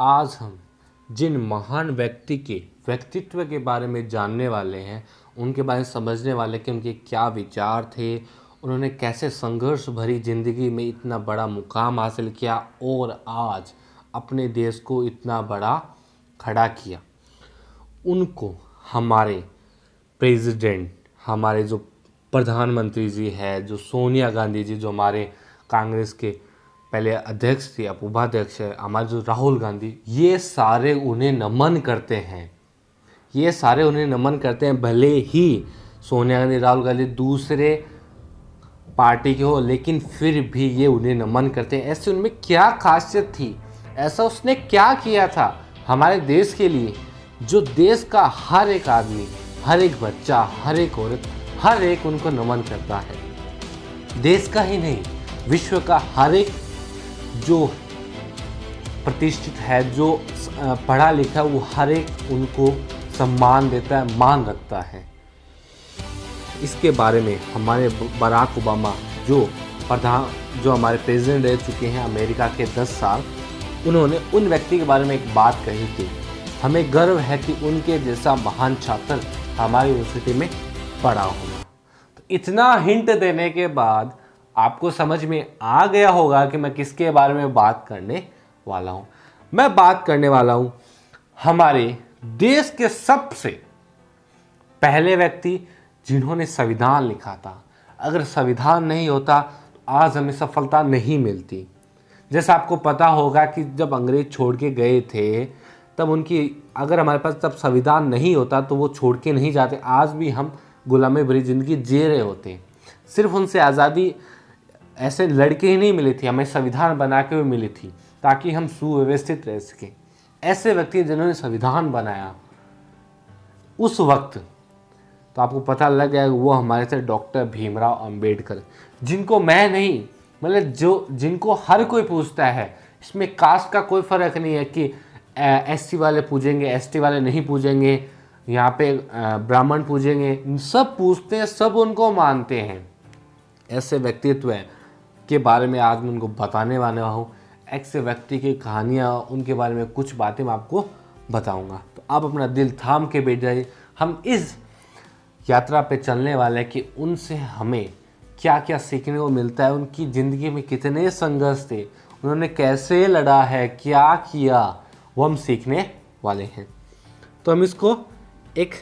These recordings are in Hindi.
आज हम जिन महान व्यक्ति के व्यक्तित्व के बारे में जानने वाले हैं, उनके बारे में समझने वाले कि उनके क्या विचार थे, उन्होंने कैसे संघर्ष भरी ज़िंदगी में इतना बड़ा मुकाम हासिल किया और आज अपने देश को इतना बड़ा खड़ा किया, उनको हमारे प्रेसिडेंट, हमारे जो प्रधानमंत्री जी है, जो सोनिया गांधी जी, जो हमारे कांग्रेस के पहले अध्यक्ष थे, अब उपाध्यक्ष है, हमारे जो राहुल गांधी, ये सारे उन्हें नमन करते हैं। ये सारे उन्हें नमन करते हैं, भले ही सोनिया गांधी, राहुल गांधी दूसरे पार्टी के हो, लेकिन फिर भी ये उन्हें नमन करते हैं। ऐसे उनमें क्या खासियत थी, ऐसा उसने क्या किया था हमारे देश के लिए, जो देश का हर एक आदमी, हर एक बच्चा, हर एक औरत, हर एक उनको नमन करता है। देश का ही नहीं, विश्व का हर एक जो प्रतिष्ठित है, जो पढ़ा लिखा, वो हर एक उनको सम्मान देता है, मान रखता है। इसके बारे में हमारे बराक ओबामा जो हमारे प्रेसिडेंट रह चुके हैं अमेरिका के 10 साल, उन्होंने उन व्यक्ति के बारे में एक बात कही थी, हमें गर्व है कि उनके जैसा महान छात्र हमारी यूनिवर्सिटी में पढ़ा होगा। तो इतना हिंट देने के बाद आपको समझ में आ गया होगा कि मैं किसके बारे में बात करने वाला हूं। मैं बात करने वाला हूं हमारे देश के सबसे पहले व्यक्ति जिन्होंने संविधान लिखा था। अगर संविधान नहीं होता तो आज हमें सफलता नहीं मिलती। जैसा आपको पता होगा कि जब अंग्रेज छोड़ के गए थे, तब अगर हमारे पास तब संविधान नहीं होता तो वो छोड़ के नहीं जाते। आज भी हम गुलामी भरी जिंदगी जी रहे होते। सिर्फ उनसे आज़ादी ऐसे लड़के ही नहीं मिली थी, हमें संविधान बना के भी मिली थी ताकि हम सुव्यवस्थित रह सकें। ऐसे व्यक्ति जिन्होंने संविधान बनाया उस वक्त, तो आपको पता लग गया वो हमारे से डॉक्टर भीमराव अंबेडकर, जिनको मैं नहीं, मतलब जिनको हर कोई पूछता है। इसमें कास्ट का कोई फ़र्क नहीं है कि एससी वाले पूजेंगे, एसटी वाले नहीं पूजेंगे, यहाँ पे ब्राह्मण पूजेंगे, सब पूछते हैं, सब उनको मानते हैं। ऐसे व्यक्तित्व के बारे में आज मैं उनको बताने वाला हूँ। ऐसे व्यक्ति की कहानियाँ, उनके बारे में कुछ बातें मैं आपको बताऊँगा। तो आप अपना दिल थाम के बैठ जाइए। हम इस यात्रा पे चलने वाले हैं कि उनसे हमें क्या क्या सीखने को मिलता है, उनकी ज़िंदगी में कितने संघर्ष थे, उन्होंने कैसे लड़ा है, क्या किया, वो हम सीखने वाले हैं। तो हम इसको एक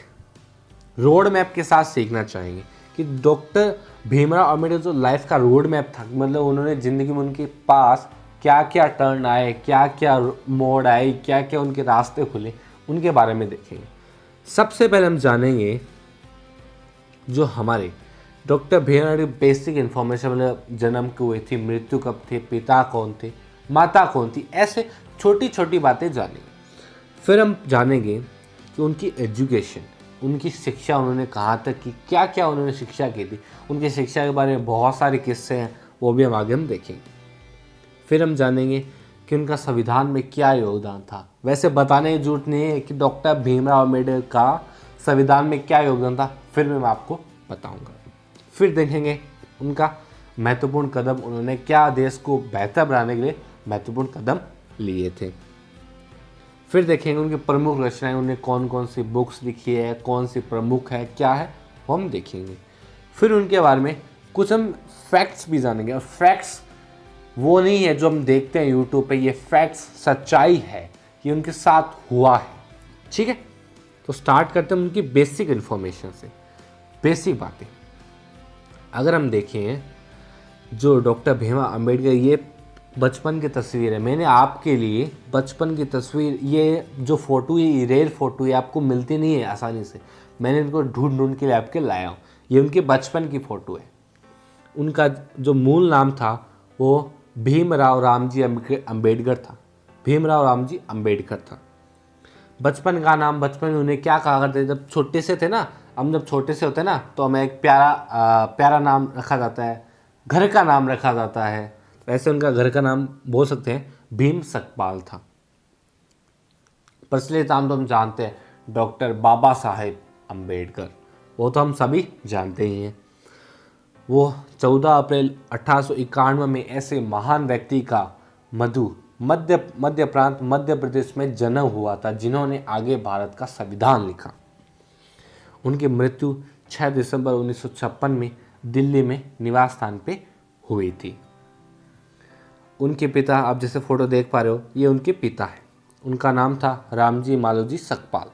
रोड मैप के साथ सीखना चाहेंगे कि डॉक्टर भीमराव अम्बेडकर जो लाइफ का रोड मैप था, मतलब उन्होंने ज़िंदगी में उनके पास क्या क्या टर्न आए, क्या क्या मोड़ आए, क्या क्या उनके रास्ते खुले, उनके बारे में देखेंगे। सबसे पहले हम जानेंगे जो हमारे डॉक्टर भीमराव की बेसिक इन्फॉर्मेशन, मतलब जन्म क्यों हुई थी, मृत्यु कब थे, पिता कौन थे, माता कौन थी, ऐसे छोटी छोटी बातें जानेंगे। फिर हम जानेंगे कि उनकी एजुकेशन, उनकी शिक्षा, उन्होंने कहाँ तक की, क्या क्या उन्होंने शिक्षा की थी, उनकी शिक्षा के बारे में बहुत सारे किस्से हैं, वो भी हम आगे देखेंगे। फिर हम जानेंगे कि उनका संविधान में क्या योगदान था। वैसे बताने की जरूरत नहीं है कि डॉक्टर भीमराव अम्बेडकर का संविधान में क्या योगदान था, फिर मैं आपको बताऊंगा। फिर देखेंगे उनका महत्वपूर्ण कदम, उन्होंने क्या देश को बेहतर बनाने के लिए महत्वपूर्ण कदम लिए थे। फिर देखेंगे उनकी प्रमुख रचनाएं, उन्होंने कौन कौन सी बुक्स लिखी है, कौन सी प्रमुख है, क्या है, वो हम देखेंगे। फिर उनके बारे में कुछ हम फैक्ट्स भी जानेंगे। और फैक्ट्स वो नहीं है जो हम देखते हैं यूट्यूब पे, ये फैक्ट्स सच्चाई है, ये उनके साथ हुआ है। ठीक है, तो स्टार्ट करते हैं उनकी बेसिक इन्फॉर्मेशन से, बेसिक बातें। अगर हम देखें जो डॉक्टर भीमराव अम्बेडकर, ये बचपन की तस्वीर है। मैंने आपके लिए बचपन की तस्वीर, ये जो फ़ोटो है, ये रेयर फ़ोटो है, आपको मिलती नहीं है आसानी से, मैंने इनको ढूंढ ढूंढ के लिए आपके लाया हूँ। ये उनके बचपन की फ़ोटो है। उनका जो मूल नाम था वो भीमराव रामजी अम्बेडकर था। भीमराव रामजी अम्बेडकर था। बचपन का नाम, बचपन में उन्हें क्या कहा करते थे जब छोटे से थे ना, हम जब छोटे से होते हैं ना, तो हमें एक प्यारा नाम रखा जाता है, घर का नाम रखा जाता है। ऐसे उनका घर का नाम बोल सकते हैं भीम सकपाल था। प्रचलित नाम तो हम जानते हैं डॉक्टर बाबा साहेब अम्बेडकर, वो तो हम सभी जानते ही हैं। वो 14 अप्रैल 1891 में ऐसे महान व्यक्ति का मधु मध्य प्रांत मध्य प्रदेश में जन्म हुआ था, जिन्होंने आगे भारत का संविधान लिखा। उनकी मृत्यु 6 दिसंबर 1956 में दिल्ली में निवास स्थान पे हुई थी। उनके पिता, आप जैसे फोटो देख पा रहे हो, ये उनके पिता है। उनका नाम था रामजी मालोजी सकपाल।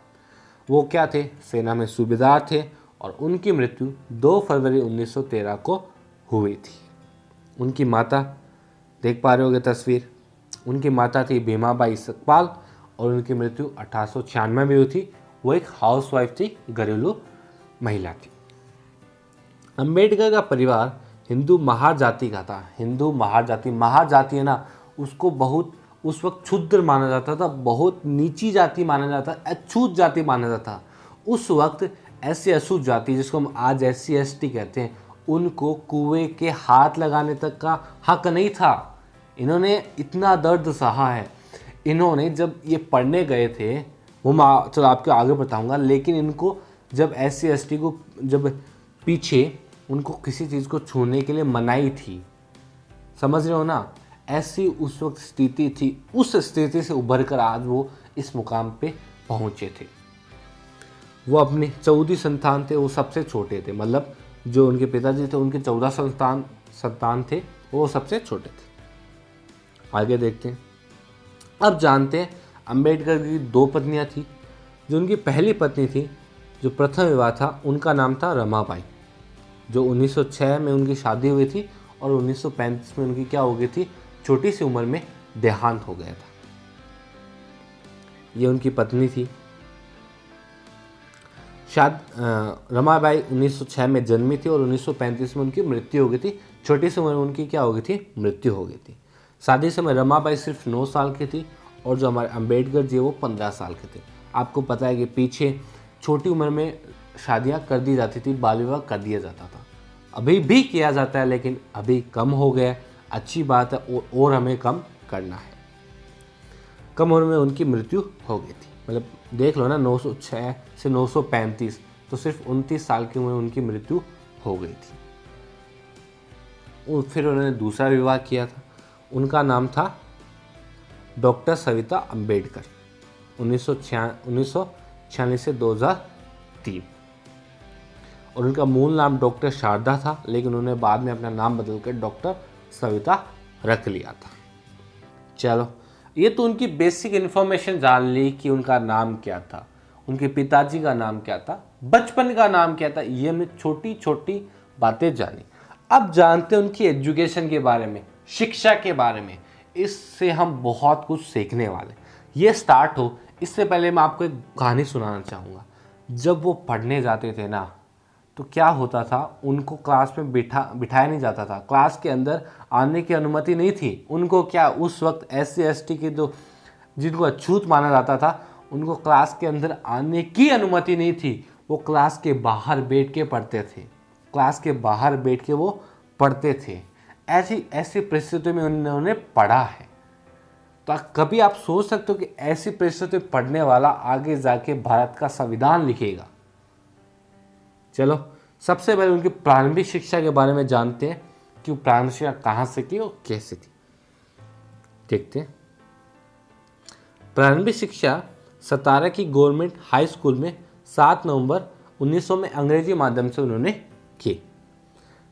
वो क्या थे? सेना में सूबेदार थे और उनकी मृत्यु 2 फरवरी 1913 को हुई थी। उनकी माता, देख पा रहे होगे तस्वीर, उनकी माता थी भीमाबाई सकपाल और उनकी मृत्यु 1896 में हुई थी। वो एक हाउसवाइफ थी, घरेलू महिला थी। अंबेडकर का परिवार हिंदू महाजाति का था। हिंदू महाजाति है ना, उसको बहुत उस वक्त क्षुद्र माना जाता था, बहुत नीची जाति माना जाता, अछूत जाति माना जाता। उस वक्त ऐसी अछूत जाति, जिसको हम आज SC ST कहते हैं, उनको कुएं के हाथ लगाने तक का हक नहीं था। इन्होंने इतना दर्द सहा है। इन्होंने जब ये पढ़ने गए थे, वो मैं चलो आपको आगे बताऊंगा, लेकिन इनको जब SC ST को जब पीछे उनको किसी चीज़ को छूने के लिए मनाही थी, समझ रहे हो ना, ऐसी उस वक्त स्थिति थी। उस स्थिति से उभर कर आज वो इस मुकाम पे पहुँचे थे। वो अपनी 14 संतान थे, वो सबसे छोटे थे। मतलब जो उनके पिताजी थे, उनके 14 संतान थे, वो सबसे छोटे थे। आगे देखते हैं। अब जानते हैं अंबेडकर की 2 पत्नियां थी। जो उनकी पहली पत्नी थी, जो प्रथम विवाह था, उनका नाम था रमाबाई, जो 1906 में उनकी शादी हुई थी और 1935 में उनकी क्या हो गई थी, छोटी सी उम्र में देहांत हो गया था। ये उनकी पत्नी थी। रमाबाई 1906 में जन्मी थी और 1935 में उनकी मृत्यु हो गई थी। छोटी सी उम्र में उनकी क्या हो गई थी, मृत्यु हो गई थी। शादी समय रमाबाई सिर्फ 9 साल की थी और जो हमारे अंबेडकर जी वो 15 साल के थे। आपको पता है कि पीछे छोटी उम्र में शादियां कर दी जाती थी, बाल विवाह कर दिया जाता था। अभी भी किया जाता है, लेकिन अभी कम हो गया। अच्छी बात है, और हमें कम करना है। कम उम्र में उनकी मृत्यु हो गई थी। मतलब देख लो ना, 906 से 935, तो सिर्फ 29 साल की उम्र में उनकी मृत्यु हो गई थी। और फिर उन्होंने दूसरा विवाह किया था। उनका नाम था डॉक्टर सविता अंबेडकर, 1946 से 2003। और उनका मूल नाम डॉक्टर शारदा था, लेकिन उन्होंने बाद में अपना नाम बदलकर डॉक्टर सविता रख लिया था। चलो, ये तो उनकी बेसिक इन्फॉर्मेशन जान ली कि उनका नाम क्या था, उनके पिताजी का नाम क्या था, बचपन का नाम क्या था। ये हमने छोटी छोटी बातें जानी। अब जानते हैं उनकी एजुकेशन के बारे में, शिक्षा के बारे में। इससे हम बहुत कुछ सीखने वाले। ये स्टार्ट हो इससे पहले मैं आपको एक कहानी सुनाना चाहूँगा। जब वो पढ़ने जाते थे ना, तो क्या होता था, उनको क्लास में बिठाया नहीं जाता था। क्लास के अंदर आने की अनुमति नहीं थी उनको। क्या उस वक्त SC ST के जो जिनको अछूत माना जाता था, उनको क्लास के अंदर आने की अनुमति नहीं थी। वो क्लास के बाहर बैठ के पढ़ते थे। क्लास के बाहर बैठ के वो पढ़ते थे। ऐसी परिस्थिति में उन्होंने पढ़ा है। तो कभी आप सोच सकते हो कि ऐसी परिस्थिति में पढ़ने वाला आगे जाके भारत का संविधान लिखेगा। चलो, सबसे पहले उनकी प्रारंभिक शिक्षा के बारे में जानते हैं कि वो प्रारंभिक शिक्षा कहाँ से की और कैसे थी। देखते हैं। प्रारंभिक शिक्षा सतारा की गवर्नमेंट हाई स्कूल में 7 नवंबर 1900 में अंग्रेजी माध्यम से उन्होंने की।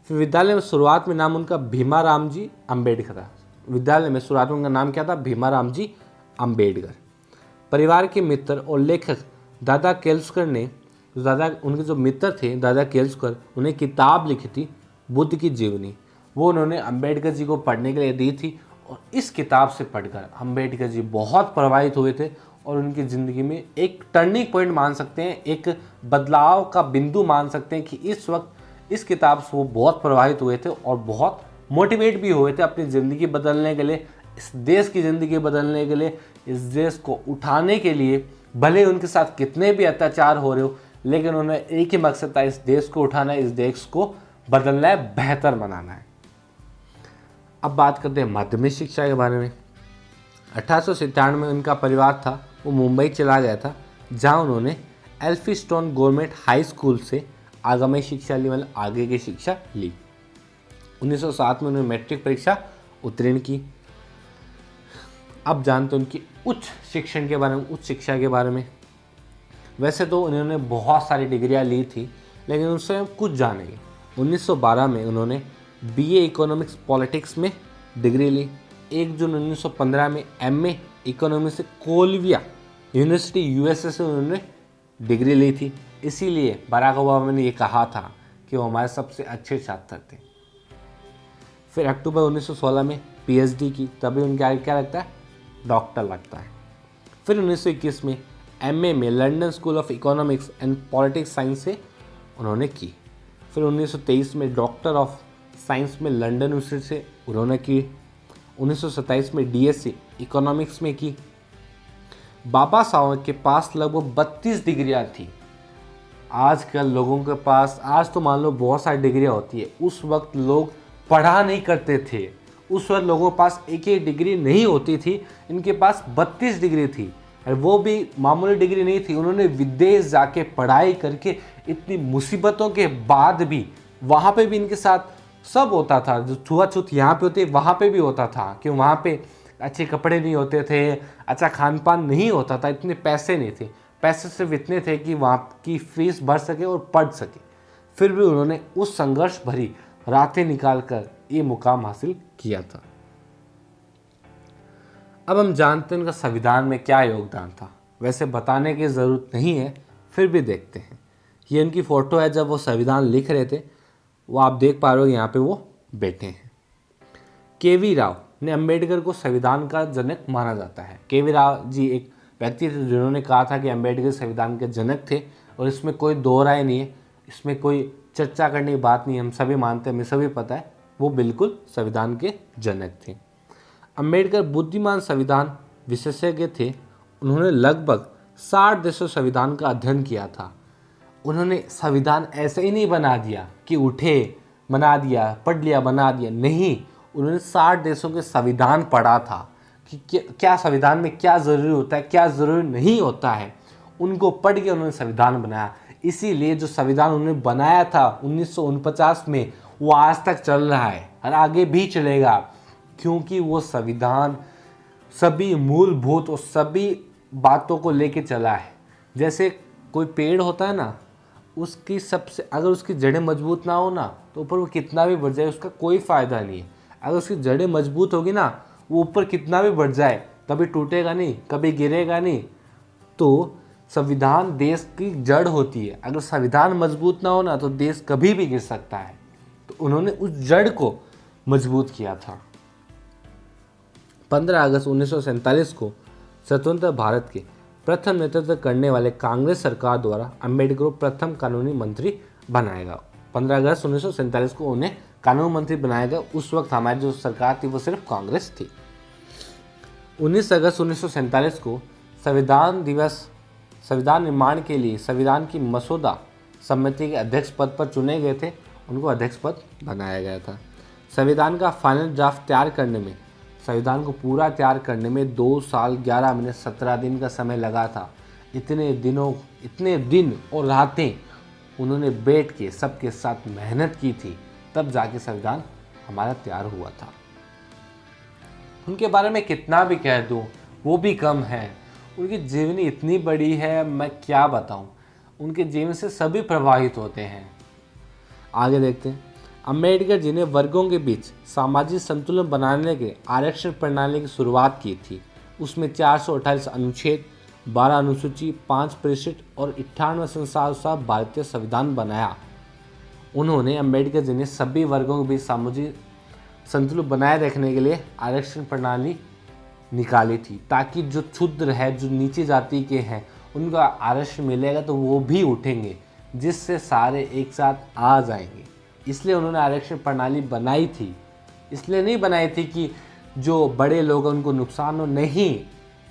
फिर विद्यालय में शुरुआत में नाम उनका भीमाराम जी अम्बेडकर था। विद्यालय में शुरुआत में उनका नाम क्या था? भीमाराम जी अम्बेडकर। परिवार के मित्र और लेखक दादा केल्स्कर ने, उनके जो मित्र थे दादा केल्स्कर, उन्हें किताब लिखी थी बुद्ध की जीवनी। वो उन्होंने अम्बेडकर जी को पढ़ने के लिए दी थी और इस किताब से पढ़कर अम्बेडकर जी बहुत प्रभावित हुए थे और उनकी ज़िंदगी में एक टर्निंग पॉइंट मान सकते हैं, एक बदलाव का बिंदु मान सकते हैं कि इस वक्त इस किताब से वो बहुत प्रभावित हुए थे और बहुत मोटिवेट भी हुए थे अपनी ज़िंदगी बदलने के लिए, इस देश की ज़िंदगी बदलने के लिए, इस देश को उठाने के लिए। भले उनके साथ कितने भी अत्याचार हो रहे हो, लेकिन उन्हें एक ही मकसद था, इस देश को उठाना है, इस देश को बदलना है, बेहतर बनाना है। अब बात करते हैं माध्यमिक शिक्षा के बारे में। 1897 में उनका परिवार था वो मुंबई चला गया था, जहां उन्होंने एल्फिस्टोन गवर्नमेंट हाई स्कूल से आगामी शिक्षा ली, मतलब आगे की शिक्षा ली। 1907 में उन्होंने मैट्रिक परीक्षा उत्तीर्ण की। अब जानते हैं उनकी उच्च शिक्षण के बारे में, उच्च शिक्षा के बारे में। वैसे तो उन्होंने बहुत सारी डिग्रियां ली थी, लेकिन उनसे हम कुछ जानेंगे। 1912 में उन्होंने बीए इकोनॉमिक्स पॉलिटिक्स में डिग्री ली। 1 जून 1915 में एमए इकोनॉमिक्स से कोलंबिया यूनिवर्सिटी यूएसए से उन्होंने डिग्री ली थी। इसीलिए बराक ओबामा ने ये कहा था कि वो हमारे सबसे अच्छे छात्र थे। फिर अक्टूबर 1916 में पीएचडी की, तभी उनके आगे क्या लगता है, डॉक्टर लगता है। फिर 1921 में एमए में London school of economics and politics science से उन्होंने की। फिर 1923 में डॉक्टर ऑफ साइंस में लंदन यूनिवर्सिटी से उन्होंने की। 1927 में डीएससी इकोनॉमिक्स में की। बाबा साहब के पास लगभग 32 डिग्रियाँ थी। आजकल लोगों के पास, आज तो मान लो बहुत सारी डिग्रियाँ होती है, उस वक्त लोग पढ़ा नहीं करते थे। उस वक्त लोगों के पास एक एक डिग्री नहीं होती थी, इनके पास 32 डिग्री थी, और वो भी मामूली डिग्री नहीं थी। उन्होंने विदेश जाके पढ़ाई करके, इतनी मुसीबतों के बाद भी, वहाँ पे भी इनके साथ सब होता था। जो छुआछूत यहाँ पे होती वहाँ पे भी होता था, कि वहाँ पे अच्छे कपड़े नहीं होते थे, अच्छा खान पान नहीं होता था, इतने पैसे नहीं थे। पैसे सिर्फ इतने थे कि वहाँ की फीस भर सके और पढ़ सके। फिर भी उन्होंने उस संघर्ष भरी रातें निकाल कर ये मुकाम हासिल किया था। अब हम जानते हैं उनका संविधान में क्या योगदान था। वैसे बताने की ज़रूरत नहीं है, फिर भी देखते हैं। ये उनकी फ़ोटो है जब वो संविधान लिख रहे थे, वो आप देख पा रहे हो, यहाँ पे वो बैठे हैं। केवी राव ने अम्बेडकर को संविधान का जनक माना जाता है। केवी राव जी एक व्यक्ति थे जिन्होंने कहा था कि अम्बेडकर संविधान के जनक थे, और इसमें कोई दो राय नहीं है, इसमें कोई चर्चा करने की बात नहीं है। हम सभी मानते हैं, हमें सभी पता है, वो बिल्कुल संविधान के जनक थे। अम्बेडकर बुद्धिमान संविधान विशेषज्ञ थे। उन्होंने लगभग 60 देशों संविधान का अध्ययन किया था। उन्होंने संविधान ऐसे ही नहीं बना दिया कि उठे बना दिया, पढ़ लिया बना दिया, नहीं। उन्होंने 60 देशों के संविधान पढ़ा था कि क्या संविधान में क्या ज़रूरी होता है, क्या ज़रूरी नहीं होता है, उनको पढ़ के उन्होंने संविधान बनाया। इसीलिए जो संविधान उन्होंने बनाया था 1949 में, वो आज तक चल रहा है और आगे भी चलेगा, क्योंकि वो संविधान सभी मूलभूत और सभी बातों को लेके चला है। जैसे कोई पेड़ होता है ना, उसकी सबसे, अगर उसकी जड़ें मजबूत ना हो ना, तो ऊपर वो कितना भी बढ़ जाए उसका कोई फ़ायदा नहीं है। अगर उसकी जड़ें मजबूत होगी ना, वो ऊपर कितना भी बढ़ जाए कभी टूटेगा नहीं, कभी गिरेगा नहीं। तो संविधान देश की जड़ होती है। अगर संविधान मजबूत ना हो ना, तो देश कभी भी गिर सकता है। तो उन्होंने उस जड़ को मजबूत किया था। 15 अगस्त 1947 को स्वतंत्र भारत के प्रथम नेतृत्व करने वाले कांग्रेस सरकार द्वारा अम्बेडकर को प्रथम कानूनी मंत्री बनाया गया। 15 अगस्त 1947 को उन्हें कानून मंत्री बनाया गया। उस वक्त हमारी जो सरकार थी वो सिर्फ कांग्रेस थी। 19 अगस्त 1947 को संविधान निर्माण के लिए संविधान की मसौदा समिति के अध्यक्ष पद पर चुने गए थे, उनको अध्यक्ष पद बनाया गया था। संविधान का फाइनल ड्राफ्ट तैयार करने में, संविधान को पूरा तैयार करने में 2 साल 11 महीने 17 दिन का समय लगा था। इतने दिन और रातें उन्होंने बैठ के सबके साथ मेहनत की थी, तब जाके संविधान हमारा तैयार हुआ था। उनके बारे में कितना भी कह दूं वो भी कम है। उनकी जीवनी इतनी बड़ी है, मैं क्या बताऊं। उनके जीवन से सभी प्रभावित होते हैं। आगे देखते हैं। अम्बेडकर जी ने वर्गों के बीच सामाजिक संतुलन बनाने के आरक्षण प्रणाली की शुरुआत की थी। उसमें 428 अनुच्छेद, 12 अनुसूची, 5 परिशिष्ट और 98 संसार भारतीय संविधान बनाया। उन्होंने, अम्बेडकर जी ने सभी वर्गों के बीच सामाजिक संतुलन बनाए रखने के लिए आरक्षण प्रणाली निकाली थी, ताकि जो क्षुद्र है, जो नीची जाति के हैं, उनको आरक्षण मिलेगा तो वो भी उठेंगे, जिससे सारे एक साथ आ जाएंगे। इसलिए उन्होंने आरक्षण प्रणाली बनाई थी। इसलिए नहीं बनाई थी कि जो बड़े लोग उनको नुकसान हो, नहीं,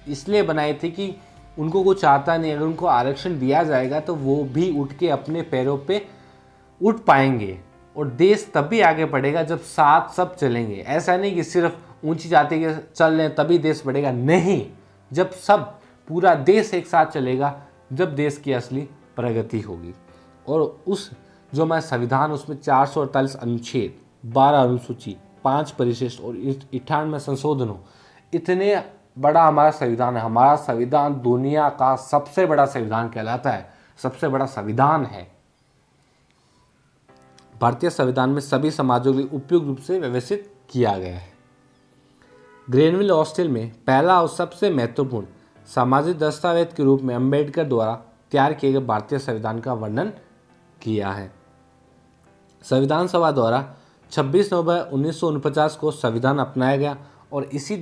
इसलिए बनाई थी कि उनको कुछ आता नहीं, अगर उनको आरक्षण दिया जाएगा तो वो भी उठ के अपने पैरों पे उठ पाएंगे, और देश तभी आगे बढ़ेगा जब साथ सब चलेंगे। ऐसा नहीं कि सिर्फ ऊंची जाति के चल रहे तभी देश बढ़ेगा, नहीं, जब सब पूरा देश एक साथ चलेगा, जब देश की असली प्रगति होगी। और उस जो हमारा संविधान, उसमें 448 अनुच्छेद, 12 अनुसूची, 5 परिशिष्ट और 98 संशोधनों, इतने बड़ा हमारा संविधान है। हमारा संविधान दुनिया का सबसे बड़ा संविधान कहलाता है, सबसे बड़ा संविधान है। भारतीय संविधान में सभी समाजों के लिए उपयुक्त रूप से व्यवस्थित किया गया है। ग्रेनविल हॉस्टल में पहला और सबसे महत्वपूर्ण सामाजिक दस्तावेज के रूप में अंबेडकर द्वारा तैयार किए गए भारतीय संविधान का वर्णन किया है। संविधान सभा द्वारा 26 नवंबर 1949 को संविधान अपनाया गया और इसी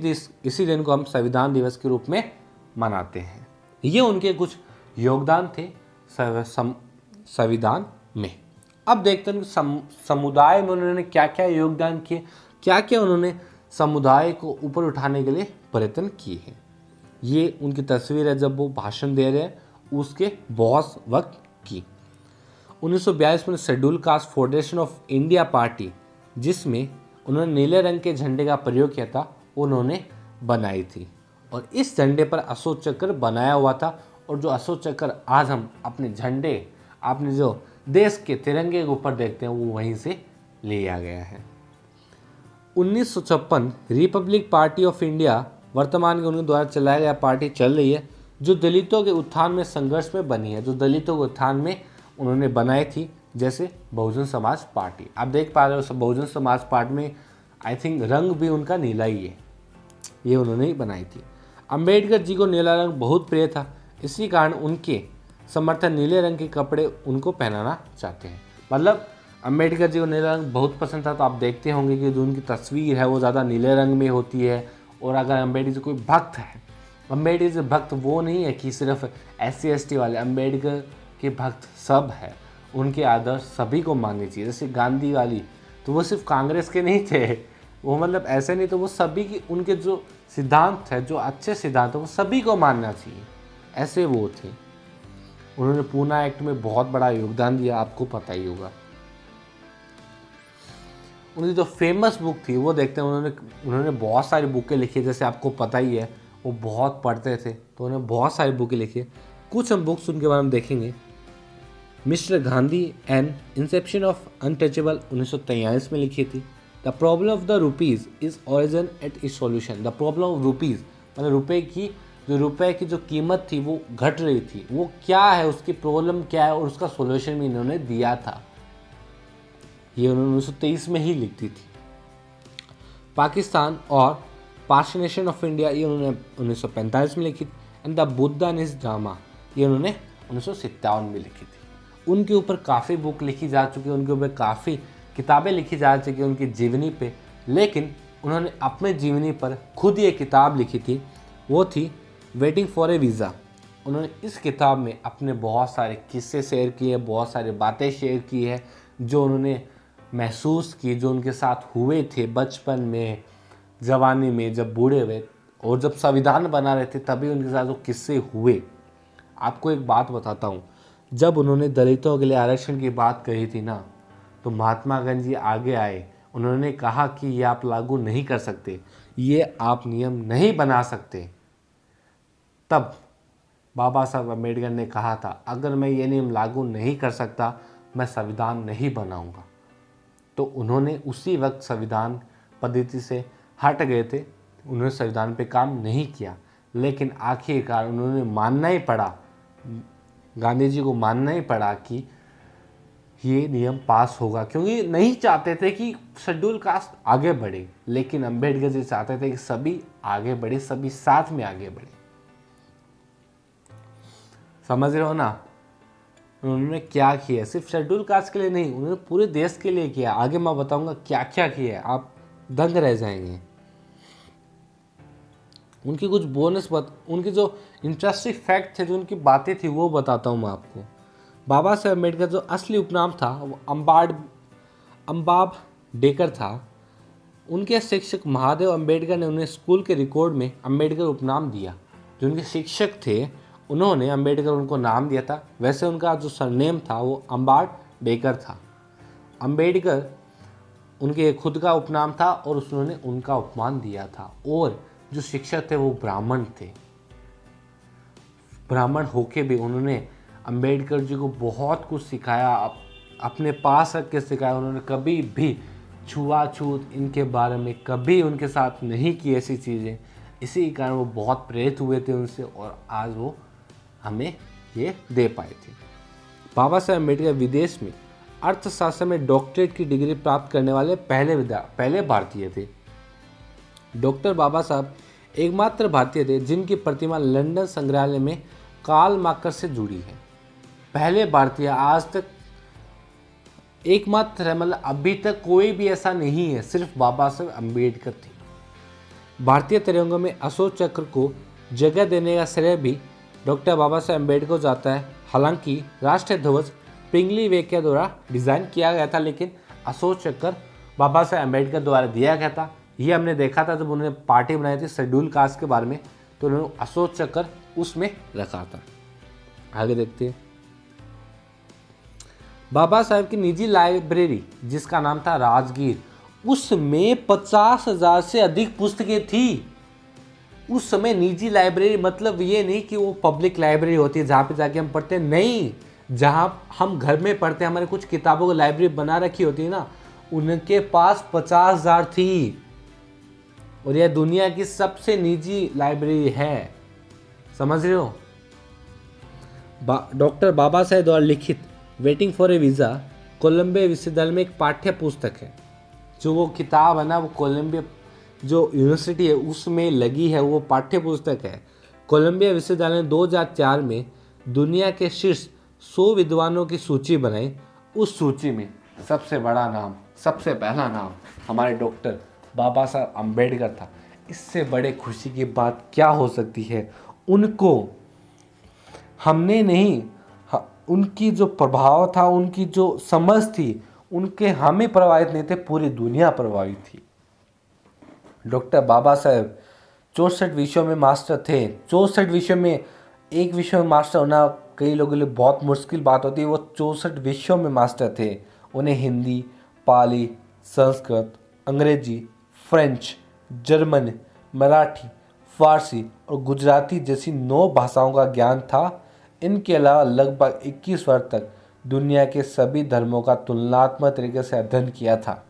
दिन को हम संविधान दिवस के रूप में मनाते हैं। ये उनके कुछ योगदान थे संविधान में। अब देखते हैं समुदाय में उन्होंने क्या क्या योगदान किए, क्या क्या उन्होंने समुदाय को ऊपर उठाने के लिए प्रयत्न किए हैं। ये उनकी तस्वीर है जब वो भाषण दे रहे हैं उसके बहुत वक्त की। 1942 में schedule caste federation of India party, जिसमें उन्होंने नीले रंग के झंडे का प्रयोग किया था, उन्होंने बनाई थी और इस झंडे पर अशोक चक्र बनाया हुआ था। और जो अशोक चक्र आज हम अपने झंडे, आपने जो देश के तिरंगे के ऊपर देखते हैं, वो वहीं से लिया गया है। 1956 रिपब्लिक पार्टी ऑफ इंडिया वर्तमान के उनके द्वारा चलाया गया पार्टी चल रही है, जो दलितों के उत्थान में संघर्ष में बनी है, जो दलितों के उत्थान में उन्होंने बनाई थी, जैसे बहुजन समाज पार्टी। आप देख पा रहे हो बहुजन समाज पार्टी में आई थिंक रंग भी उनका नीला ही है, ये उन्होंने ही बनाई थी। अंबेडकर जी को नीला रंग बहुत प्रिय था, इसी कारण उनके समर्थन नीले रंग के कपड़े उनको पहनाना चाहते हैं। मतलब अंबेडकर जी को नीला रंग बहुत पसंद था, तो आप देखते होंगे कि जो उनकी तस्वीर है वो ज़्यादा नीले रंग में होती है। और अगर अम्बेडकर जी कोई भक्त है, अम्बेडकर जी भक्त वो नहीं है कि सिर्फ SC ST वाले, अम्बेडकर के भक्त सब है, उनके आदर्श सभी को मानने चाहिए। जैसे गांधी वाली, तो वो सिर्फ कांग्रेस के नहीं थे, वो मतलब ऐसे नहीं, तो वो सभी की, उनके जो सिद्धांत है, जो अच्छे सिद्धांत है, वो सभी को मानना चाहिए, ऐसे वो थे। उन्होंने पूना एक्ट में बहुत बड़ा योगदान दिया, आपको पता ही होगा। उनकी जो फेमस बुक थी वो देखते हैं, उन्होंने बहुत सारी बुकें लिखी, जैसे आपको पता ही है वो बहुत पढ़ते थे, तो उन्होंने बहुत सारी बुकें लिखी। कुछ हम बुक्स उनके बारे में देखेंगे। Mister Gandhi and Inception of untouchable 1943 में लिखी थी। The problem of the rupees is origin at is solution. The problem of rupees मतलब रुपए की जो कीमत थी वो घट रही थी, वो क्या है, उसकी प्रॉब्लम क्या है और उसका सॉल्यूशन भी इन्होंने दिया था। ये उन्होंने 1923 में ही लिखी थी। पाकिस्तान और पार्टीशन ऑफ इंडिया, ये उन्होंने 1945 में लिखी थी। And the Buddha and his drama, ये उन्होंने 1957 में लिखी थी। उनके ऊपर काफ़ी बुक लिखी जा चुकी है, उनके ऊपर काफ़ी किताबें लिखी जा चुकी है उनकी जीवनी पे, लेकिन उन्होंने अपने जीवनी पर खुद ये किताब लिखी थी, वो थी वेटिंग फॉर ए वीज़ा। उन्होंने इस किताब में अपने बहुत सारे किस्से शेयर किए, बहुत सारी बातें शेयर की है, जो उन्होंने महसूस की, जो उनके साथ हुए थे बचपन में, जवानी में, जब बूढ़े हुए और जब संविधान बना रहे थे, तभी उनके साथ वो किस्से हुए। आपको एक बात बताता हूँ, जब उन्होंने दलितों के लिए आरक्षण की बात कही थी ना, तो महात्मा गांधी आगे आए, उन्होंने कहा कि ये आप लागू नहीं कर सकते, ये आप नियम नहीं बना सकते। तब बाबा साहब अम्बेडकर ने कहा था, अगर मैं ये नियम लागू नहीं कर सकता, मैं संविधान नहीं बनाऊंगा। तो उन्होंने उसी वक्त संविधान पद्धति से हट गए थे, उन्होंने संविधान पे काम नहीं किया, लेकिन आखिरकार उन्होंने मानना ही पड़ा, गांधी जी को मानना ही पड़ा कि ये नियम पास होगा, क्योंकि नहीं चाहते थे कि शेड्यूल कास्ट आगे बढ़े, लेकिन अम्बेडकर जी चाहते थे कि सभी आगे बढ़े, सभी साथ में आगे बढ़े। समझ रहे हो ना, उन्होंने क्या किया, सिर्फ शेड्यूल कास्ट के लिए नहीं, उन्होंने पूरे देश के लिए किया। आगे मैं बताऊंगा क्या क्या किया है, आप दंग रह जाएंगे। उनकी कुछ उनके जो इंटरेस्टिंग फैक्ट थे, जो उनकी बातें थी, वो बताता हूँ मैं आपको। बाबा साहेब अम्बेडकर जो असली उपनाम था वो अम्बाब डेकर था। उनके शिक्षक महादेव अम्बेडकर ने उन्हें स्कूल के रिकॉर्ड में अम्बेडकर उपनाम दिया। जो उनके शिक्षक थे, उन्होंने अम्बेडकर उनको नाम दिया था। वैसे उनका जो सरनेम था वो अम्बाड डेकर था। अम्बेडकर उनके खुद का उपनाम था और उन्होंने उनका उपमान दिया था। और जो शिक्षक थे वो ब्राह्मण थे। ब्राह्मण होके भी उन्होंने अम्बेडकर जी को बहुत कुछ सिखाया, अपने पास रख के सिखाया। उन्होंने कभी भी छुआछूत इनके बारे में कभी उनके साथ नहीं की ऐसी चीज़ें, इसी के कारण वो बहुत प्रेरित हुए थे उनसे और आज वो हमें ये दे पाए थे। बाबा साहेब अम्बेडकर विदेश में अर्थशास्त्र में डॉक्टरेट की डिग्री प्राप्त करने वाले पहले भारतीय थे। डॉक्टर बाबा साहब एकमात्र भारतीय थे जिनकी प्रतिमा लंदन संग्रहालय में कार्ल मार्क्स से जुड़ी है। पहले भारतीय, आज तक एकमात्र है, मतलब अभी तक कोई भी ऐसा नहीं है, सिर्फ बाबा साहब अम्बेडकर थे। भारतीय तिरंगे में अशोक चक्र को जगह देने का श्रेय भी डॉक्टर बाबा साहब अम्बेडकर को जाता है। हालांकि राष्ट्रीय ध्वज पिंगली वे के द्वारा डिज़ाइन किया गया था, लेकिन अशोक चक्र बाबा साहब अम्बेडकर द्वारा दिया गया था। ये हमने देखा था जब उन्होंने पार्टी बनाई थी शेड्यूल कास्ट के बारे में, तो उन्होंने अशोक चक्र उसमें रखा था। आगे देखते हैं। बाबा साहब की निजी लाइब्रेरी जिसका नाम था राजगीर, उसमें 50,000 से अधिक पुस्तकें थी। उस समय निजी लाइब्रेरी मतलब ये नहीं कि वो पब्लिक लाइब्रेरी होती है जहाँ पे जाके हम पढ़ते हैं, नहीं, जहाँ हम घर में पढ़ते हैं, हमारे कुछ किताबों की लाइब्रेरी बना रखी होती है ना, उनके पास 50,000 थी। और यह दुनिया की सबसे निजी लाइब्रेरी है, समझ रहे हो। डॉक्टर बाबा साहेब द्वारा लिखित waiting for a visa Columbia विश्वविद्यालय में एक पाठ्य पुस्तक है। जो वो किताब है ना, वो कोलंबिया जो यूनिवर्सिटी है उसमें लगी है, वो पाठ्य पुस्तक है। कोलंबिया विश्वविद्यालय ने 2004 में दुनिया के शीर्ष 100 विद्वानों की सूची बनाई। उस सूची में सबसे बड़ा नाम, सबसे पहला नाम हमारे डॉक्टर बाबा साहब अम्बेडकर था। इससे बड़े खुशी की बात क्या हो सकती है। उनको हमने नहीं, उनकी जो प्रभाव था, उनकी जो समझ थी, उनके हम ही प्रभावित नहीं थे, पूरी दुनिया प्रभावित थी। डॉक्टर बाबा साहब 64 विषयों में मास्टर थे। 64 विषयों में एक विषय में मास्टर होना कई लोगों के लिए बहुत मुश्किल बात होती है। वो 64 विषयों में मास्टर थे। उन्हें हिंदी, पाली, संस्कृत, अंग्रेजी, फ्रेंच, जर्मन, मराठी, फारसी और गुजराती जैसी 9 भाषाओं का ज्ञान था। इनके अलावा लगभग 21 वर्ष तक दुनिया के सभी धर्मों का तुलनात्मक तरीके से अध्ययन किया था।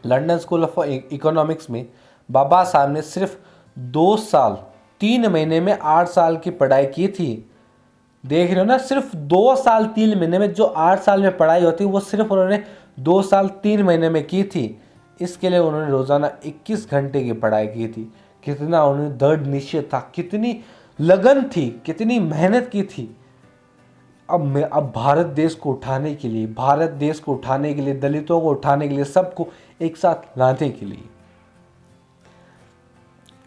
लंदन स्कूल ऑफ इकोनॉमिक्स में बाबा साहब ने सिर्फ 2 साल 3 महीने में 8 साल की पढ़ाई की थी। देख रहे हो ना, सिर्फ 2 साल 3 महीने में जो 8 साल में पढ़ाई होती है वो सिर्फ उन्होंने 2 साल 3 महीने में की थी। इसके लिए उन्होंने रोजाना 21 घंटे की पढ़ाई की थी। कितना उन्हें दृढ़ निश्चय था, कितनी लगन थी, कितनी मेहनत की थी। अब भारत देश को उठाने के लिए, भारत देश को उठाने के लिए, दलितों को उठाने के लिए, सबको एक साथ लाने के लिए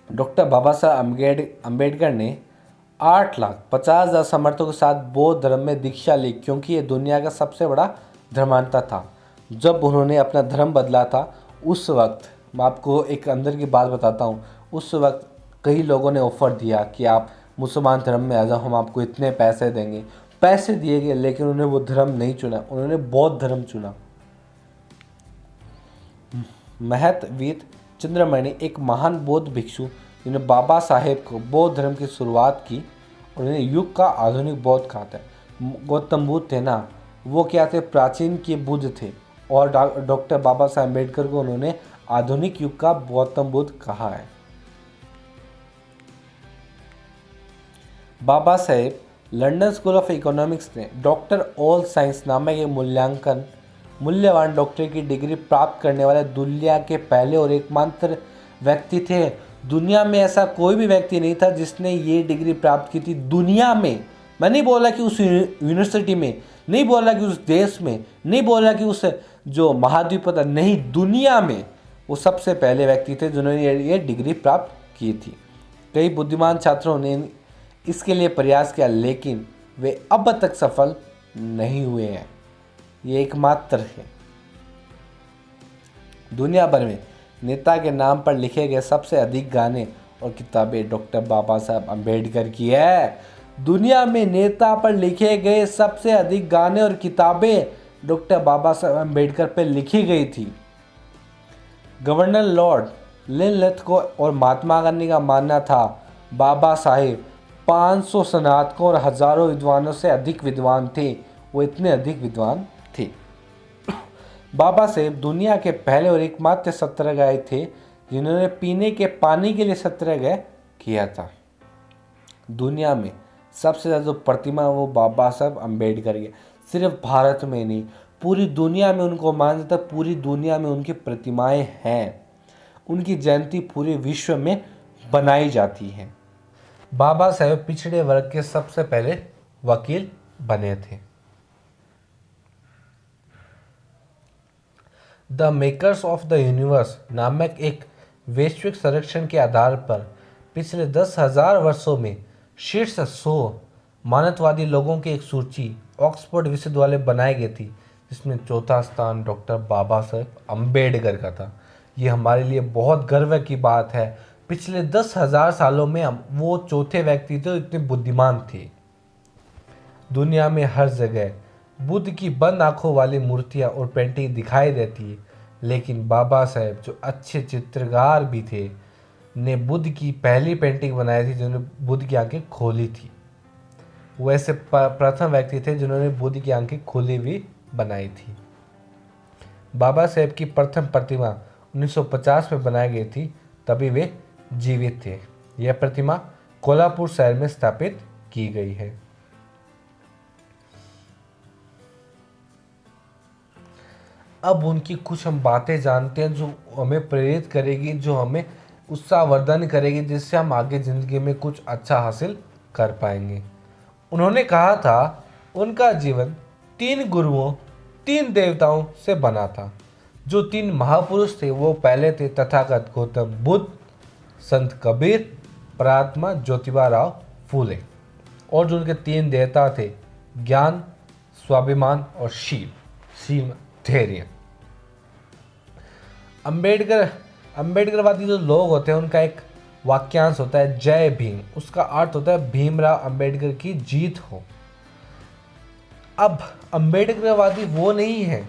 डॉक्टर बाबा साहब अम्बेडकर ने 8,50,000 समर्थकों के साथ बौद्ध धर्म में दीक्षा ली, क्योंकि ये दुनिया का सबसे बड़ा धर्मांतर था। जब उन्होंने अपना धर्म बदला था, उस वक्त मैं आपको एक अंदर की बात बताता हूँ। उस वक्त कई लोगों ने ऑफर दिया कि आप मुसलमान धर्म में आ जाओ, हम आपको इतने पैसे देंगे। पैसे दिए गए, लेकिन उन्होंने वो धर्म नहीं चुना, उन्होंने बौद्ध धर्म चुना। महतवीर चंद्रमणि एक महान बौद्ध भिक्षु जिन्होंने बाबा साहेब को बौद्ध धर्म की शुरुआत की, उन्होंने युग का आधुनिक बौद्ध कहा था। गौतम बुद्ध थे ना, वो क्या थे, प्राचीन के बुद्ध थे, और डॉक्टर बाबा साहेब अम्बेडकर को उन्होंने आधुनिक युग का गौतम बुद्ध कहा है। Baba Saheb London school of economics ने डॉक्टर ऑल साइंस नामक एक मूल्यवान डॉक्टरेट की डिग्री प्राप्त करने वाले दुनिया के पहले और एकमात्र व्यक्ति थे। दुनिया में ऐसा कोई भी व्यक्ति नहीं था जिसने ये डिग्री प्राप्त की थी दुनिया में। मैं नहीं बोल रहा कि उस यूनिवर्सिटी में, नहीं बोल रहा कि उस देश में, नहीं बोल रहा कि उस जो महाद्वीप पर, नहीं, दुनिया में वो सबसे पहले व्यक्ति थे जिन्होंने ये डिग्री प्राप्त की थी। कई बुद्धिमान छात्रों ने इसके लिए प्रयास किया, लेकिन वे अब तक सफल नहीं हुए हैं। ये एकमात्र है। दुनिया भर में नेता के नाम पर लिखे गए सबसे अधिक गाने और किताबें डॉक्टर बाबा साहब अम्बेडकर की है। दुनिया में नेता पर लिखे गए सबसे अधिक गाने और किताबें डॉक्टर बाबा साहब अम्बेडकर पर लिखी गई थी। गवर्नर लॉर्ड लिनलिथ को और महात्मा गांधी का मानना था बाबा साहेब 500 स्नातकों और हजारों विद्वानों से अधिक विद्वान थे। वो इतने अधिक विद्वान थे। बाबा साहेब दुनिया के पहले और एकमात्र सत्याग्रही थे जिन्होंने पीने के पानी के लिए सत्याग्रह किया था। दुनिया में सबसे ज़्यादा जो प्रतिमा है वो बाबा साहब अम्बेडकर की है। सिर्फ भारत में नहीं, पूरी दुनिया में उनको माना जाता है। पूरी दुनिया में उनकी प्रतिमाएं हैं। उनकी जयंती पूरे विश्व में बनाई जाती है। बाबा साहेब पिछड़े वर्ग के सबसे पहले वकील बने थे। The makers of the universe नामक एक वैश्विक सर्वेक्षण के आधार पर पिछले 10,000 वर्षों में शीर्ष 100 मानवतावादी लोगों की एक सूची ऑक्सफोर्ड विश्वविद्यालय बनाई गई थी, जिसमें चौथा स्थान डॉक्टर बाबा साहेब अम्बेडकर का था। ये हमारे लिए बहुत गर्व की बात है। पिछले 10,000 सालों में वो चौथे व्यक्ति थे, इतने बुद्धिमान थे। दुनिया में हर जगह बुद्ध की बंद आंखों वाली मूर्तियां और पेंटिंग दिखाई देती है, लेकिन बाबा साहेब जो अच्छे चित्रकार भी थे ने बुद्ध की पहली पेंटिंग बनाई थी जिन्होंने बुद्ध की आंखें खोली थी। वो ऐसे प्रथम व्यक्ति थे जिन्होंने बुद्ध की आंखें खोली हुई बनाई थी। बाबा साहेब की प्रथम प्रतिमा 1950 में बनाई गई थी, तभी वे जीवित थे। यह प्रतिमा कोल्हापुर शहर में स्थापित की गई है। अब उनकी कुछ हम बातें जानते हैं जो हमें प्रेरित करेगी, जो हमें उत्साहवर्धन करेगी, जिससे हम आगे ज़िंदगी में कुछ अच्छा हासिल कर पाएंगे। उन्होंने कहा था उनका जीवन 3 गुरुओं 3 देवताओं से बना था। जो 3 महापुरुष थे वो पहले थे तथागत गौतम बुद्ध, संत कबीर, महात्मा ज्योतिबा राव फूले। और जो उनके 3 देवता थे ज्ञान, स्वाभिमान और शिव धैर्य। अम्बेडकरवादी जो लोग होते हैं उनका एक वाक्यांश होता है जय भीम। उसका अर्थ होता है भीमराव अंबेडकर की जीत हो। अब अम्बेडकरवादी वो नहीं है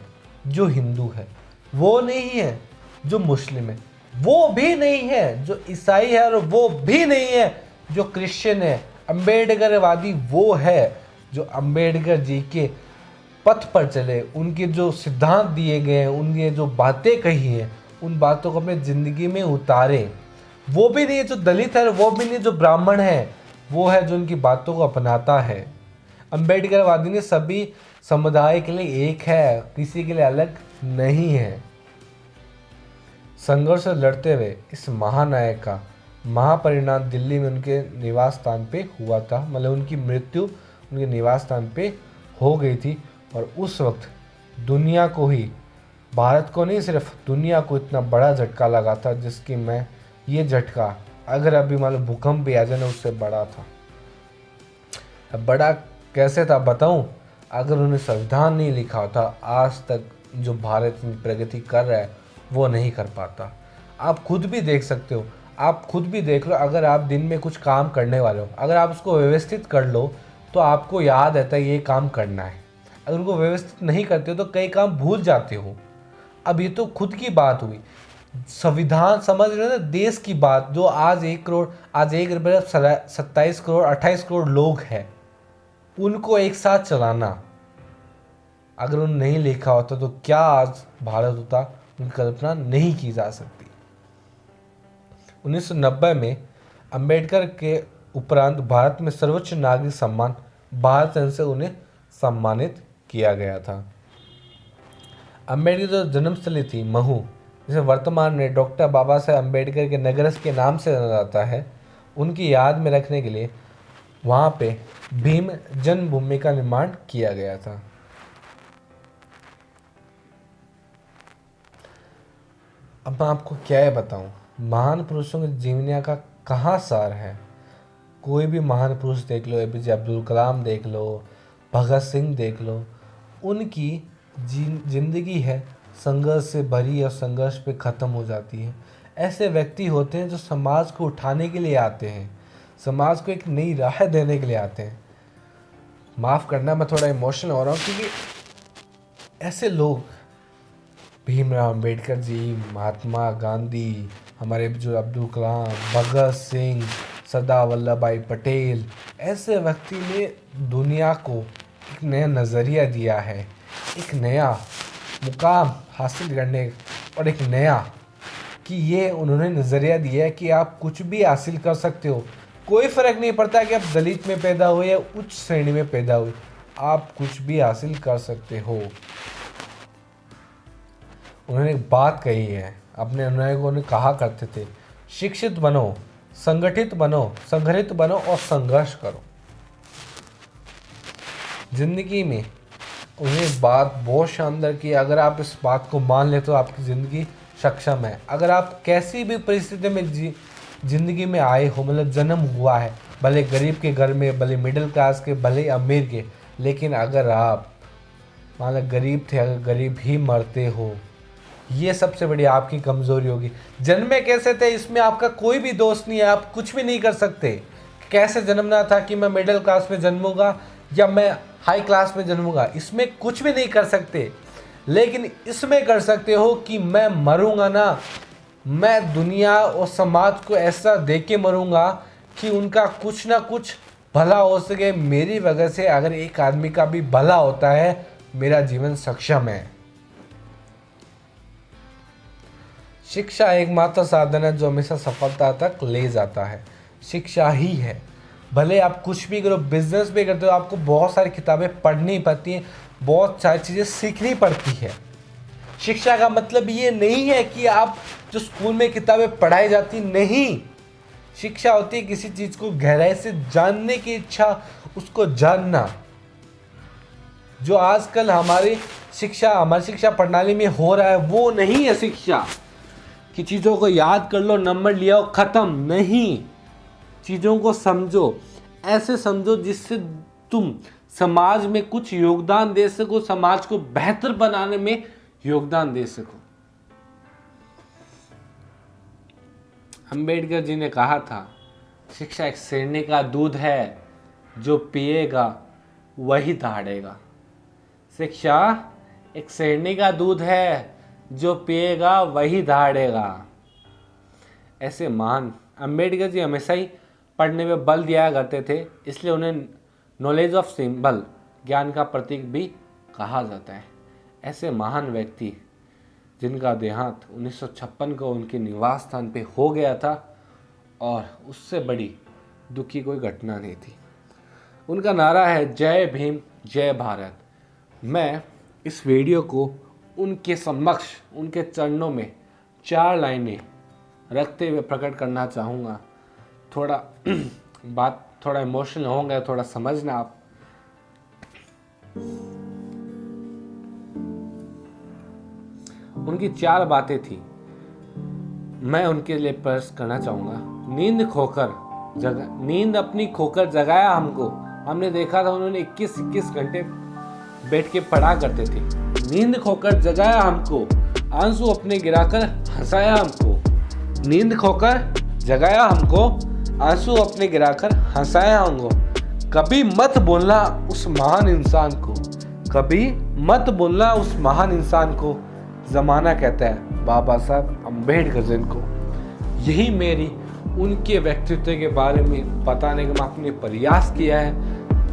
जो हिंदू है, वो नहीं है जो मुस्लिम है, वो भी नहीं है जो ईसाई है, और वो भी नहीं है जो क्रिश्चियन है। अम्बेडकरवादी वो है जो अम्बेडकर जी के पथ पर चले, उनके जो सिद्धांत दिए गए हैं, उनके जो बातें कही हैं, उन बातों को अपने ज़िंदगी में उतारें। वो भी नहीं है जो दलित है, वो भी नहीं जो ब्राह्मण है, वो है जो उनकी बातों को अपनाता है। अम्बेडकरवादी ने सभी समुदाय के लिए एक है, किसी के लिए अलग नहीं है। संघर्ष से लड़ते हुए इस महानायक का महापरिणाम दिल्ली में उनके निवास स्थान पे हुआ था। मतलब उनकी मृत्यु उनके निवास स्थान पे हो गई थी। और उस वक्त दुनिया को ही, भारत को नहीं सिर्फ दुनिया को इतना बड़ा झटका लगा था, जिसकी मैं ये झटका अगर अभी मान लो भूकंप भी आ जाए ना, उससे बड़ा था। अब बड़ा कैसे था बताऊं? अगर उन्होंने संविधान नहीं लिखा होता, आज तक जो भारत प्रगति कर रहा है वो नहीं कर पाता। आप खुद भी देख सकते हो, आप खुद भी देख लो। अगर आप दिन में कुछ काम करने वाले हो, अगर आप उसको व्यवस्थित कर लो तो आपको याद रहता है ये काम करना है। अगर उनको व्यवस्थित नहीं करते हो तो कई काम भूल जाते हो। अब ये तो खुद की बात हुई, संविधान समझ रहे हो ना, देश की बात। जो आज 1 करोड़, आज 1,27 करोड़ 28 करोड़ लोग हैं, उनको एक साथ चलाना, अगर उन्होंने नहीं लिखा होता तो क्या आज भारत होता, उनकी कल्पना नहीं की जा सकती। 1990 में अंबेडकर के उपरांत भारत में सर्वोच्च नागरिक सम्मान भारत रत्न से उन्हें सम्मानित किया गया था। अम्बेडकर जो जन्मस्थली थी महू, जिसे वर्तमान में डॉक्टर बाबा साहेब अम्बेडकर के नगर के नाम से जाना जाता है, उनकी याद में रखने के लिए वहाँ पे भीम जन्मभूमि का निर्माण किया गया था। अब मैं आपको क्या है बताऊँ, महान पुरुषों की जीवनी का कहाँ सार है। कोई भी महान पुरुष देख लो, APJ अब्दुल कलाम देख लो, भगत सिंह देख लो, उनकी जिंदगी है संघर्ष से भरी और संघर्ष पे ख़त्म हो जाती है। ऐसे व्यक्ति होते हैं जो समाज को उठाने के लिए आते हैं, समाज को एक नई राह देने के लिए आते हैं। माफ़ करना, मैं थोड़ा इमोशनल हो रहा हूँ, क्योंकि ऐसे लोग, भीमराव अंबेडकर जी, महात्मा गांधी, हमारे जो अब्दुल कलाम, भगत सिंह, सरदार वल्लभ भाई पटेल, ऐसे व्यक्ति ने दुनिया को एक नया नज़रिया दिया है, एक नया मुकाम हासिल करने और एक नया कि ये उन्होंने नज़रिया दिया है कि आप कुछ भी हासिल कर सकते हो, कोई फ़र्क नहीं पड़ता कि आप दलित में पैदा हुए या उच्च श्रेणी में पैदा हुए, आप कुछ भी हासिल कर सकते हो। उन्होंने एक बात कही है, अपने अनुयायियों ने कहा करते थे, शिक्षित बनो, संगठित बनो, संगठित बनो और संघर्ष करो। जिंदगी में उन्हें बात बहुत शानदार की, अगर आप इस बात को मान ले तो आपकी ज़िंदगी सक्षम है। अगर आप कैसी भी परिस्थिति में ज़िंदगी में आए हो, मतलब जन्म हुआ है, भले गरीब के घर में, भले मिडिल क्लास के, भले अमीर के, लेकिन अगर आप मान लो गरीब थे, अगर गरीब ही मरते हो, ये सबसे बड़ी आपकी कमज़ोरी होगी। जन्मे कैसे थे इसमें आपका कोई भी दोष नहीं है, आप कुछ भी नहीं कर सकते। कैसे जन्मना था कि मैं मिडिल क्लास में जन्मूंगा या मैं हाई क्लास में जन्मूंगा, इसमें कुछ भी नहीं कर सकते। लेकिन इसमें कर सकते हो कि मैं मरूंगा ना, मैं दुनिया और समाज को ऐसा देख के मरूंगा कि उनका कुछ ना कुछ भला हो सके। मेरी वजह से अगर एक आदमी का भी भला होता है, मेरा जीवन सक्षम है। शिक्षा एकमात्र साधन है जो हमेशा सफलता तक ले जाता है, शिक्षा ही है। भले आप कुछ भी करो, बिजनेस भी करते हो, आपको बहुत सारी किताबें पढ़नी पड़ती हैं, बहुत सारी चीज़ें सीखनी पड़ती है। शिक्षा का मतलब ये नहीं है कि आप जो स्कूल में किताबें पढ़ाई जाती, नहीं। शिक्षा होती है किसी चीज़ को गहराई से जानने की इच्छा, उसको जानना। जो आजकल हमारी शिक्षा प्रणाली में हो रहा है वो नहीं है शिक्षा कि चीज़ों को याद कर लो, नंबर लिया हो, ख़त्म। नहीं, चीज़ों को समझो, ऐसे समझो जिससे तुम समाज में कुछ योगदान दे सको, समाज को बेहतर बनाने में योगदान दे सको। अंबेडकर जी ने कहा था, शिक्षा एक शेरनी का दूध है, जो पिएगा वही दहाड़ेगा। शिक्षा एक शेरनी का दूध है, जो पिएगा वही दहाड़ेगा। ऐसे महान अंबेडकर जी हमेशा ही पढ़ने में बल दिया करते थे, इसलिए उन्हें नॉलेज ऑफ सिंबल, ज्ञान का प्रतीक भी कहा जाता है। ऐसे महान व्यक्ति जिनका देहांत 1956 को उनके निवास स्थान पे हो गया था, और उससे बड़ी दुख की कोई घटना नहीं थी। उनका नारा है, जय भीम जय भारत। मैं इस वीडियो को उनके समक्ष, उनके चरणों में 4 लाइनें रखते हुए प्रकट करना चाहूँगा। बात थोड़ा इमोशनल होंगे, थोड़ा समझना आप। उनकी 4 बातें थी, मैं उनके लिए प्रश्न करना चाहूँगा। नींद अपनी खोकर जगाया हमको। हमने देखा था उन्होंने 21-21 घंटे बैठ के पढ़ा करते थे। नींद खोकर जगाया हमको, आंसू अपने गिराकर हंसाया हमको। नींद खोकर जगाया हमको, आंसू अपने गिराकर हंसाया हमको। कभी मत बोलना उस महान इंसान को, कभी मत बोलना उस महान इंसान को, ज़माना कहता है बाबा साहब अम्बेडकर जी को। यही मेरी उनके व्यक्तित्व के बारे में बताने का आपने प्रयास किया है।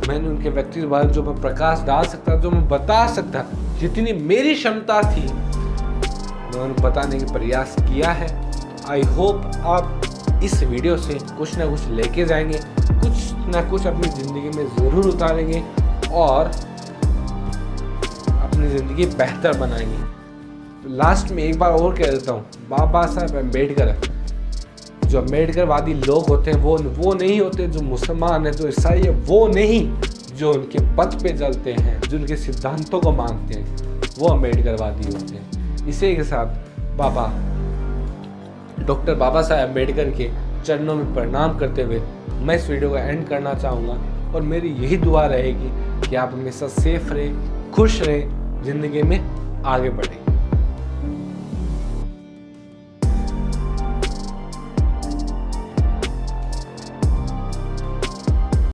मैंने उनके व्यक्तित्व के बारे में जो मैं प्रकाश डाल सकता, जो मैं बता सकता, जितनी मेरी क्षमता थी, मैंने बताने का प्रयास किया है। आई होप आप इस वीडियो से कुछ ना कुछ लेके जाएंगे, कुछ ना कुछ अपनी ज़िंदगी में ज़रूर उतारेंगे और अपनी ज़िंदगी बेहतर बनाएंगे। तो लास्ट में एक बार और कह देता हूँ, बाबा साहब अम्बेडकर, जो अम्बेडकरवादी लोग होते हैं वो नहीं होते, जो मुसलमान है, जो ईसाई है, वो नहीं, जो उनके पथ पे चलते हैं, जो उनके सिद्धांतों को मानते हैं, वो अम्बेडकरवादी होते हैं। इसी के साथ डॉक्टर बाबा साहब अम्बेडकर के चरणों में प्रणाम करते हुए मैं इस वीडियो को एंड करना चाहूँगा। और मेरी यही दुआ रहेगी कि आप हमेशा सेफ रहें, खुश रहें, ज़िंदगी में आगे बढ़ें।